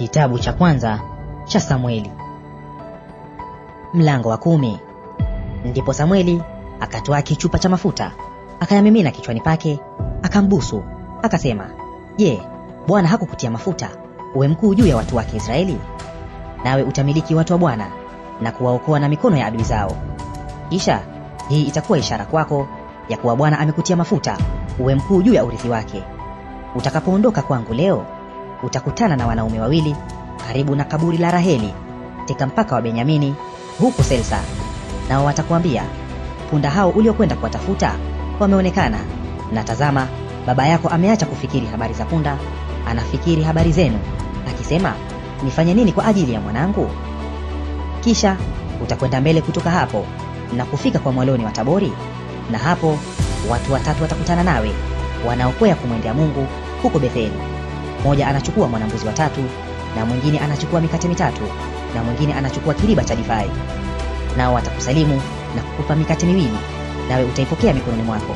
Kitabu cha kwanza cha Samueli. Mlango wa 10. Ndipo Samueli akatoa kichupa cha mafuta, akayamimina kichwani pake, akambusu, akasema, "Je, Bwana hakukutia mafuta uwe mkuu juu ya watu wake Israeli? Nawe utamiliki watu wa Bwana na kuwaokoa na mikono ya adui zao. Kisha hii itakuwa ishara kwako ya kuwa Bwana amekutia mafuta uwe mkuu juu ya urithi wake. Utakapoondoka kwangu leo, utakutana na wanaume wawili karibu na kaburi la Raheli katika mpaka wa Benyamini huko Selsa. Nao watakwambia, punda hao uliokwenda kuwatafuta wameonekana, na tazama, baba yako ameacha kufikiri habari za punda, anafikiri habari zenu, akisema, nifanye nini kwa ajili ya mwanangu?" Kisha utakwenda mbele kutoka hapo na kufika kwa mwaloni wa Tabori, na hapo watu watatu watakutana nawe wanaokwea kumwendea Mungu huko Betheli. Mmoja anachukua mwanambuzi watatu, na mwingine anachukua mikate mitatu, na mwingine anachukua kiriba cha divai. Nao watakusalimu na kukupa mikate miwili, nawe utaipokea mikononi mwako.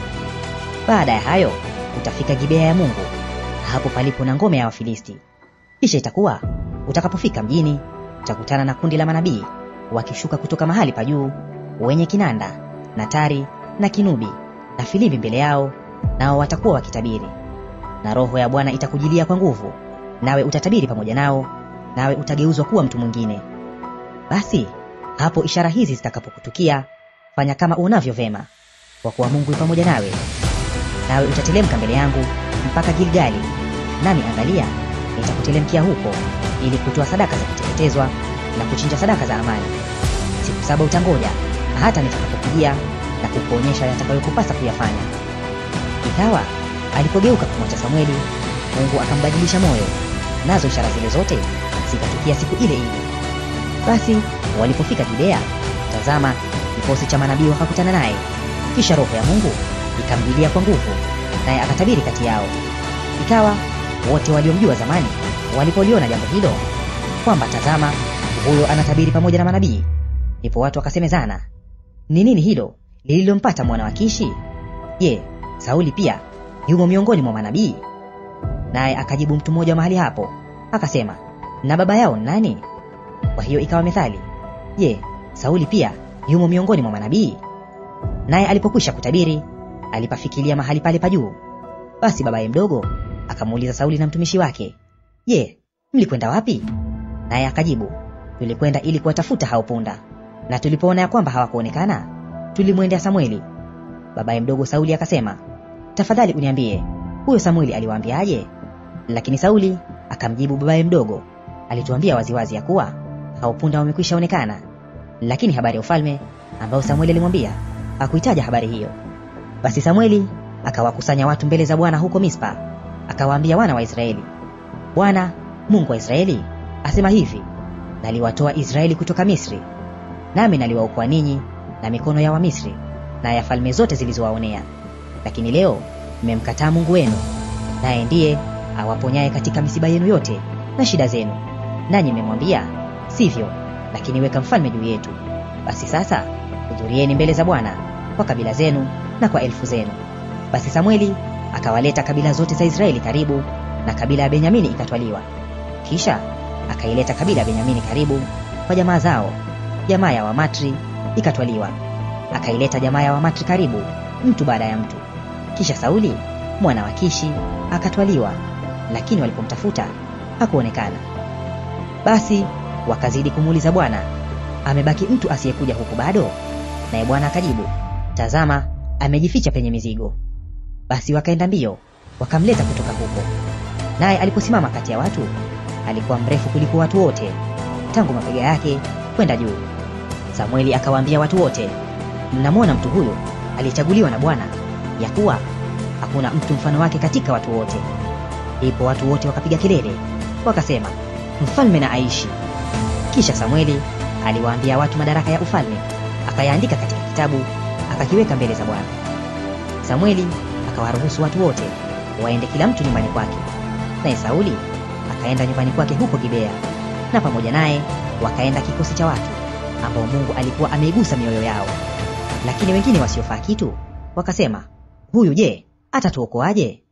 Baada ya hayo utafika Gibea ya Mungu, hapo palipo na ngome ya Wafilisti. Kisha itakuwa utakapofika mjini, utakutana na kundi la manabii wakishuka kutoka mahali pa juu, wenye kinanda na tari na kinubi na filimbi mbele yao, nao watakuwa wakitabiri. Na Roho ya Bwana itakujilia kwa nguvu, nawe utatabiri pamoja nao, nawe utageuzwa kuwa mtu mwingine. Basi hapo ishara hizi zitakapokutukia, fanya kama unavyo vema, kwa kuwa Mungu yu pamoja nawe. Nawe utatelemka mbele yangu mpaka Gilgali, nami angalia, nitakutelemkia huko ili kutoa sadaka za kuteketezwa na kuchinja sadaka za amani. Siku 7 utangoja hata nitakapokujia na kukuonyesha yatakayokupasa kuyafanya." Ikawa alipogeuka kumwacha Samueli, Mungu akambadilisha moyo, nazo ishara zile zote zikatukia siku ile ile. Basi walipofika Gibea, tazama, kikosi cha manabii wakakutana naye. Kisha Roho ya Mungu ikamjilia kwa nguvu, naye akatabiri kati yao. Ikawa wote waliomjua zamani walipoliona jambo hilo, kwamba tazama, huyo anatabiri pamoja na manabii, ndipo watu wakasemezana, "Ni nini hilo lililompata mwana wa Kishi? Je, Sauli pia yumo miongoni mwa manabii?" Naye akajibu mtu mmoja mahali hapo, akasema, "Na baba yao nani?" Kwa hiyo ikawa methali, "Je, Sauli pia yumo miongoni mwa manabii?" Naye alipokwisha kutabiri, alipafikilia mahali pale pa juu. Basi babaye mdogo akamuuliza Sauli na mtumishi wake, "Je, mlikwenda wapi?" Naye akajibu, "Tulikwenda ili kuwatafuta hao punda, na tulipoona ya kwamba hawakuonekana, tulimwendea Samueli." Babaye mdogo Sauli akasema, "Tafadhali uniambie, huyo Samueli aliwaambiaje?" Lakini Sauli akamjibu babaye mdogo, "Alituambia waziwazi ya kuwa hao punda wamekwisha onekana." Lakini habari ya ufalme ambao Samueli alimwambia hakuitaja habari hiyo. Basi Samueli akawakusanya watu mbele za Bwana huko Mispa, akawaambia wana wa Israeli, "Bwana Mungu wa Israeli asema hivi, naliwatoa Israeli kutoka Misri, nami naliwaokoa ninyi na mikono ya Wamisri na ya falme zote zilizowaonea. Lakini leo mmemkataa Mungu wenu, naye ndiye awaponyaye katika misiba yenu yote na shida zenu. Nanyi mmemwambia, sivyo, lakini weka mfalme juu yetu. Basi sasa hudhurieni mbele za Bwana kwa kabila zenu na kwa elfu zenu." Basi Samueli akawaleta kabila zote za Israeli karibu, na kabila ya Benyamini ikatwaliwa. Kisha akaileta kabila ya Benyamini karibu kwa jamaa zao, jamaa ya Wamatri ikatwaliwa. Akaileta jamaa ya Wamatri karibu, mtu baada ya mtu. Kisha Sauli mwana wa Kishi akatwaliwa, lakini walipomtafuta hakuonekana. Basi wakazidi kumuuliza Bwana, "Amebaki mtu asiyekuja huku bado?" Naye Bwana akajibu, "Tazama, amejificha penye mizigo." Basi wakaenda mbio wakamleta kutoka huko. Naye aliposimama kati ya watu, alikuwa mrefu kuliko watu wote, tangu mabega yake kwenda juu. Samueli akawaambia watu wote, "Mnamwona mtu huyu aliyechaguliwa na Bwana, ya kuwa hakuna mtu mfano wake katika watu wote." Ndipo watu wote wakapiga kelele wakasema, "Mfalme na aishi." Kisha Samueli aliwaambia watu madaraka ya ufalme, akayaandika katika kitabu, akakiweka mbele za Bwana. Samueli akawaruhusu watu wote waende kila mtu nyumbani kwake, naye Sauli akaenda nyumbani kwake huko Gibea, na pamoja naye wakaenda kikosi cha watu ambao Mungu alikuwa ameigusa mioyo yao. Lakini wengine wasiofaa kitu wakasema, "Huyu je, atatuokoaje?"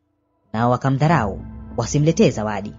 Nao wakamdharau, wasimletee zawadi.